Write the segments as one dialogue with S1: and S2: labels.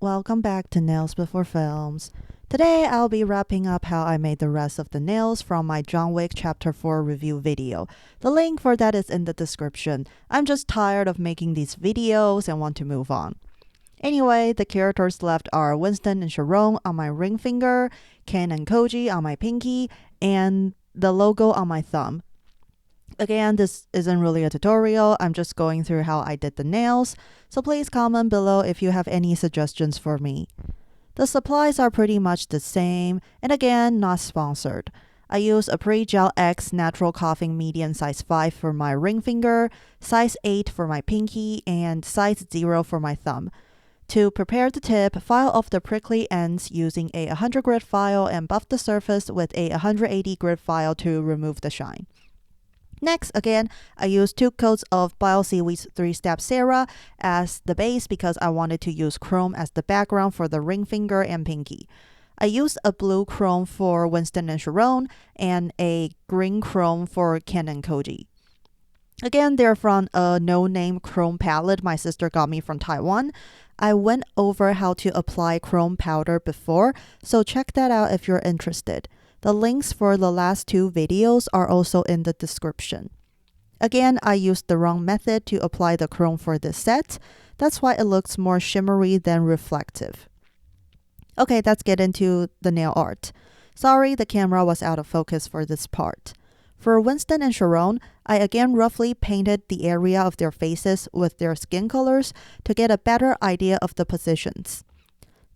S1: welcome back to Nails Before Films. Today I'll be wrapping up how I made the rest of the nails from my John Wick Chapter 4 review video. The link for that is in the description. I'm just tired of making these videos and want to move on. Anyway, the characters left are Winston and Charon on my ring finger, Caine and Koji on my pinky, and the logo on my thumb. Again, this isn't really a tutorial, I'm just going through how I did the nails, so please comment below if you have any suggestions for me. The supplies are pretty much the same, and again, not sponsored. I use Apres Gel X Natural Coffin Medium size 5 for my ring finger, size 8 for my pinky, and size 0 for my thumb. To prepare the tip, file off the prickly ends using a 100 grit file and buff the surface with a 180 grit file to remove the shine. Next, again, I used 2 coats of Seaweed's 3-step Sarah as the base because I wanted to use chrome as the background for the ring finger and pinky. I used a blue chrome for Winston and Charon and a green chrome for Caine and Koji. Again, they're from a no-name chrome palette my sister got me from Taiwan. I went over how to apply chrome powder before, so check that out if you're interested. The links for the last 2 videos are also in the description. Again, I used the wrong method to apply the chrome for this set. That's why it looks more shimmery than reflective. Okay, let's get into the nail art. Sorry, the camera was out of focus for this part. For Winston and Charon, I again roughly painted the area of their faces with their skin colors to get a better idea of the positions.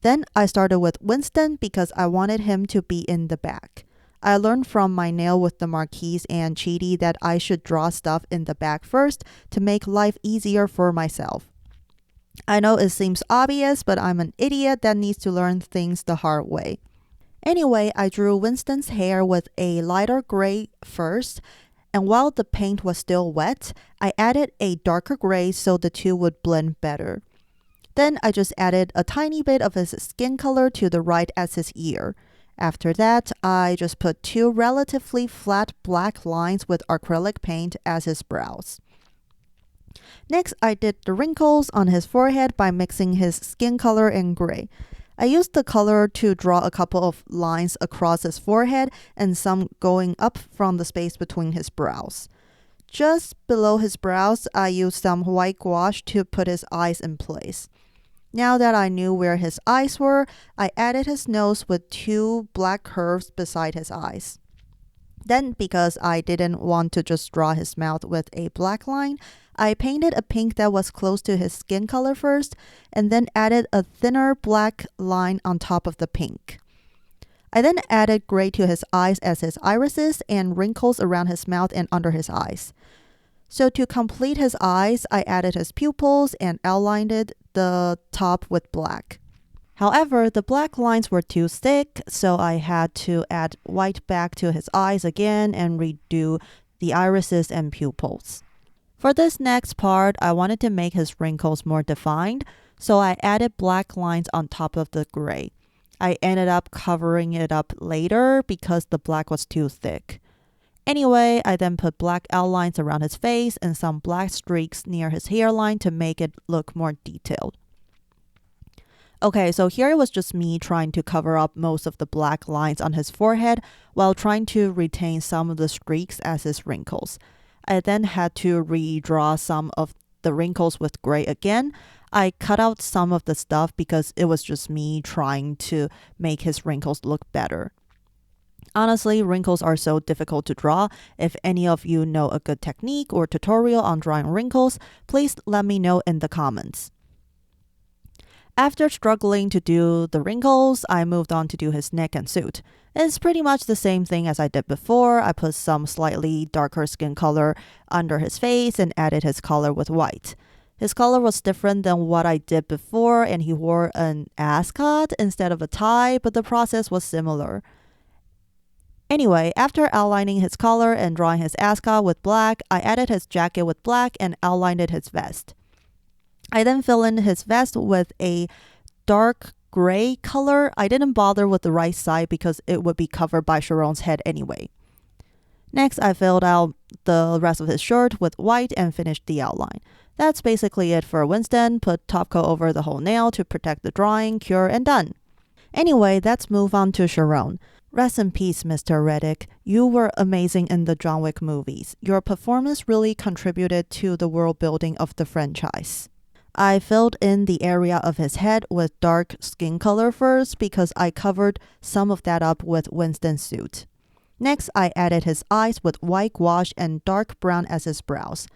S1: Then I started with Winston because I wanted him to be in the back. I learned from my nail with the marquise and cheaty that I should draw stuff in the back first to make life easier for myself. I know it seems obvious, but I'm an idiot that needs to learn things the hard way. Anyway, I drew Winston's hair with a lighter gray first, and while the paint was still wet, I added a darker gray so the two would blend better. Then I just added a tiny bit of his skin color to the right as his ear. After that, I just put 2 relatively flat black lines with acrylic paint as his brows. Next, I did the wrinkles on his forehead by mixing his skin color and gray. I used the color to draw a couple of lines across his forehead and some going up from the space between his brows. Just below his brows, I used some white gouache to put his eyes in place. Now that I knew where his eyes were, I added his nose with 2 black curves beside his eyes. Then, because I didn't want to just draw his mouth with a black line, I painted a pink that was close to his skin color first, and then added a thinner black line on top of the pink. I then added gray to his eyes as his irises and wrinkles around his mouth and under his eyes. So to complete his eyes, I added his pupils and outlined the top with black. However, the black lines were too thick, so I had to add white back to his eyes again and redo the irises and pupils. For this next part, I wanted to make his wrinkles more defined, so I added black lines on top of the gray. I ended up covering it up later because the black was too thick. Anyway, I then put black outlines around his face and some black streaks near his hairline to make it look more detailed. Okay, so here it was just me trying to cover up most of the black lines on his forehead while trying to retain some of the streaks as his wrinkles. I then had to redraw some of the wrinkles with gray again. I cut out some of the stuff because it was just me trying to make his wrinkles look better. Honestly, wrinkles are so difficult to draw. If any of you know a good technique or tutorial on drawing wrinkles, please let me know in the comments. After struggling to do the wrinkles, I moved on to do his neck and suit. It's pretty much the same thing as I did before. I put some slightly darker skin color under his face and added his color with white. His color was different than what I did before, and he wore an ascot instead of a tie, but the process was similar. Anyway, after outlining his collar and drawing his ascot with black, I added his jacket with black and outlined his vest. I then filled in his vest with a dark gray color. I didn't bother with the right side because it would be covered by Charon's head anyway. Next, I filled out the rest of his shirt with white and finished the outline. That's basically it for Winston. Put top coat over the whole nail to protect the drawing, cure, and done. Anyway, let's move on to Charon. Rest in peace, Mr. Reddick. You were amazing in the John Wick movies. Your performance really contributed to the world building of the franchise. I filled in the area of his head with dark skin color first because I covered some of that up with Winston's suit. Next, I added his eyes with white gouache and dark brown as his brows.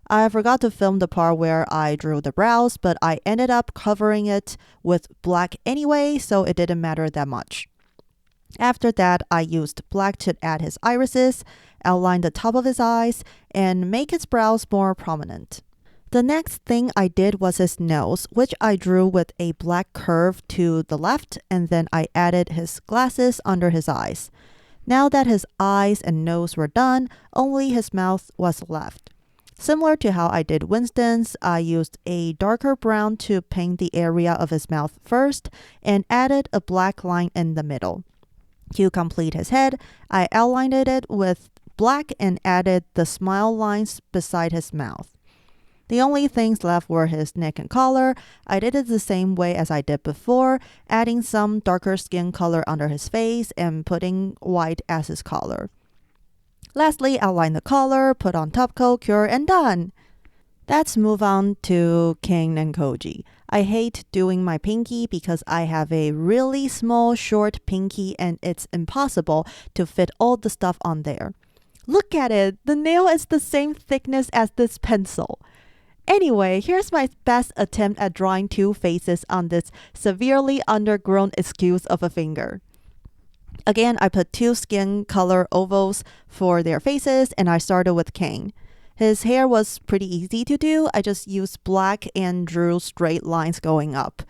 S1: I forgot to film the part where I drew the brows, but I ended up covering it with black anyway, so it didn't matter that much. After that, I used black to add his irises, outline the top of his eyes, and make his brows more prominent. The next thing I did was his nose, which I drew with a black curve to the left, and then I added his glasses under his eyes. Now that his eyes and nose were done, only his mouth was left. Similar to how I did Winston's, I used a darker brown to paint the area of his mouth first, and added a black line in the middle. To complete his head, I outlined it with black and added the smile lines beside his mouth. The only things left were his neck and collar. I did it the same way as I did before, adding some darker skin color under his face and putting white as his collar. Lastly, outline the collar, put on top coat, cure, and done! Let's move on to Caine and Koji. I hate doing my pinky because I have a really small, short pinky and it's impossible to fit all the stuff on there. Look at it! The nail is the same thickness as this pencil. Anyway, here's my best attempt at drawing two faces on this severely undergrown excuse of a finger. Again, I put two skin color ovals for their faces and I started with Caine. His hair was pretty easy to do. I just used black and drew straight lines going up.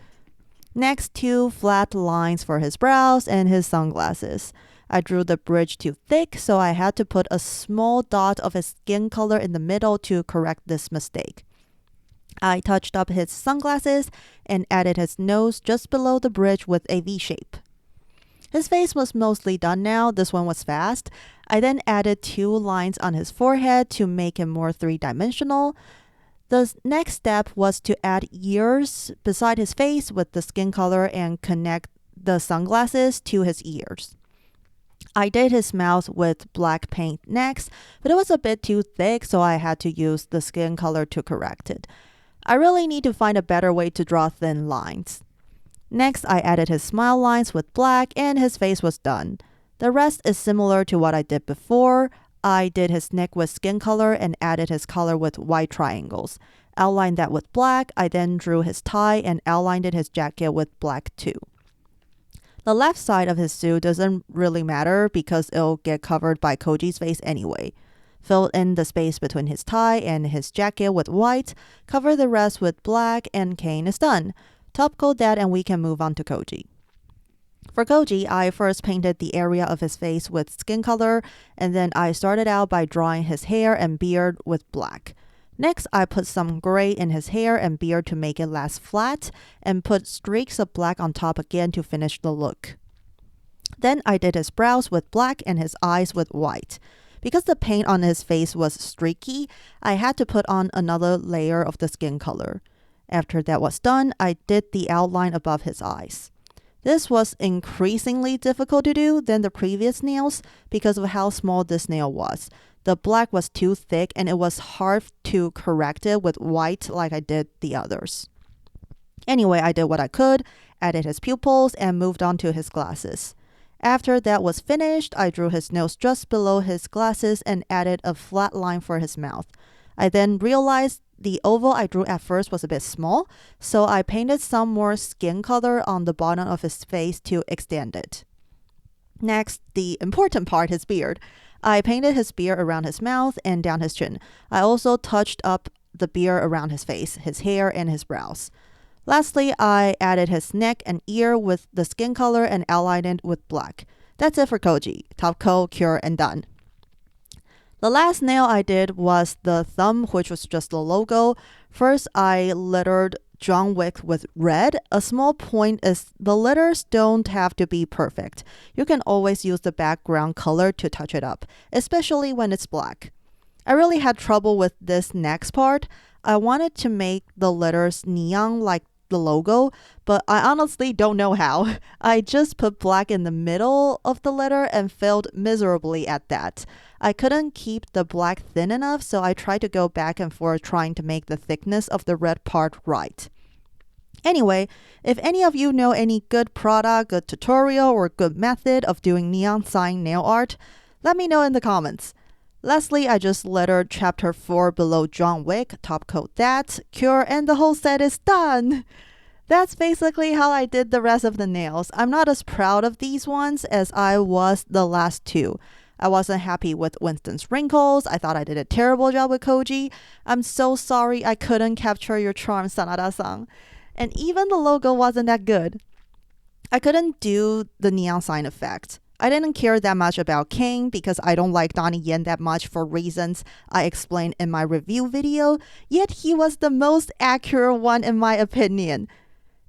S1: Next, two flat lines for his brows and his sunglasses. I drew the bridge too thick, so I had to put a small dot of his skin color in the middle to correct this mistake. I touched up his sunglasses and added his nose just below the bridge with a V shape. His face was mostly done now. This one was fast. I then added two lines on his forehead to make him more three-dimensional. The next step was to add ears beside his face with the skin color and connect the sunglasses to his ears. I did his mouth with black paint next, but it was a bit too thick, so I had to use the skin color to correct it. I really need to find a better way to draw thin lines. Next, I added his smile lines with black and his face was done. The rest is similar to what I did before. I did his neck with skin color and added his collar with white triangles. Outlined that with black. I then drew his tie and outlined his jacket with black too. The left side of his suit doesn't really matter because it'll get covered by Koji's face anyway. Fill in the space between his tie and his jacket with white, cover the rest with black, and Caine is done. Top coat that and we can move on to Koji. For Koji, I first painted the area of his face with skin color, and then I started out by drawing his hair and beard with black. Next, I put some gray in his hair and beard to make it last flat, and put streaks of black on top again to finish the look. Then I did his brows with black and his eyes with white. Because the paint on his face was streaky, I had to put on another layer of the skin color. After that was done, I did the outline above his eyes. This was increasingly difficult to do than the previous nails because of how small this nail was. The black was too thick and it was hard to correct it with white like I did the others. Anyway, I did what I could, added his pupils, and moved on to his glasses. After that was finished, I drew his nose just below his glasses and added a flat line for his mouth. I then realized the oval I drew at first was a bit small, so I painted some more skin color on the bottom of his face to extend it. Next, the important part, his beard. I painted his beard around his mouth and down his chin. I also touched up the beard around his face, his hair, and his brows. Lastly, I added his neck and ear with the skin color and outlined it with black. That's it for Koji. Top coat, cure, and done. The last nail I did was the thumb, which was just the logo. First, I lettered John Wick with red. A small point is the letters don't have to be perfect. You can always use the background color to touch it up, especially when it's black. I really had trouble with this next part. I wanted to make the letters neon like the logo, but I honestly don't know how. I just put black in the middle of the letter and failed miserably at that. I couldn't keep the black thin enough, so I tried to go back and forth trying to make the thickness of the red part right. Anyway, if any of you know any good product, good tutorial, or good method of doing neon sign nail art, let me know in the comments. Lastly, I just lettered chapter 4 below John Wick, top coat that, cure, and the whole set is done! That's basically how I did the rest of the nails. I'm not as proud of these ones as I was the last two. I wasn't happy with Winston's wrinkles. I thought I did a terrible job with Koji. I'm so sorry I couldn't capture your charm, Sanada-san. And even the logo wasn't that good. I couldn't do the neon sign effect. I didn't care that much about Caine because I don't like Donnie Yen that much for reasons I explained in my review video, yet he was the most accurate one in my opinion.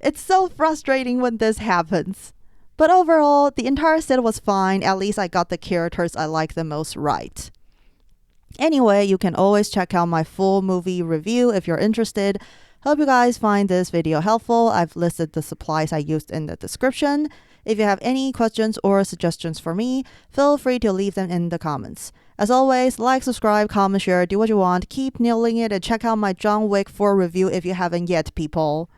S1: It's so frustrating when this happens. But overall, the entire set was fine. At least I got the characters I like the most right. Anyway, you can always check out my full movie review if you're interested. Hope you guys find this video helpful. I've listed the supplies I used in the description. If you have any questions or suggestions for me, feel free to leave them in the comments. As always, like, subscribe, comment, share, do what you want, keep nailing it, and check out my John Wick 4 review if you haven't yet, people.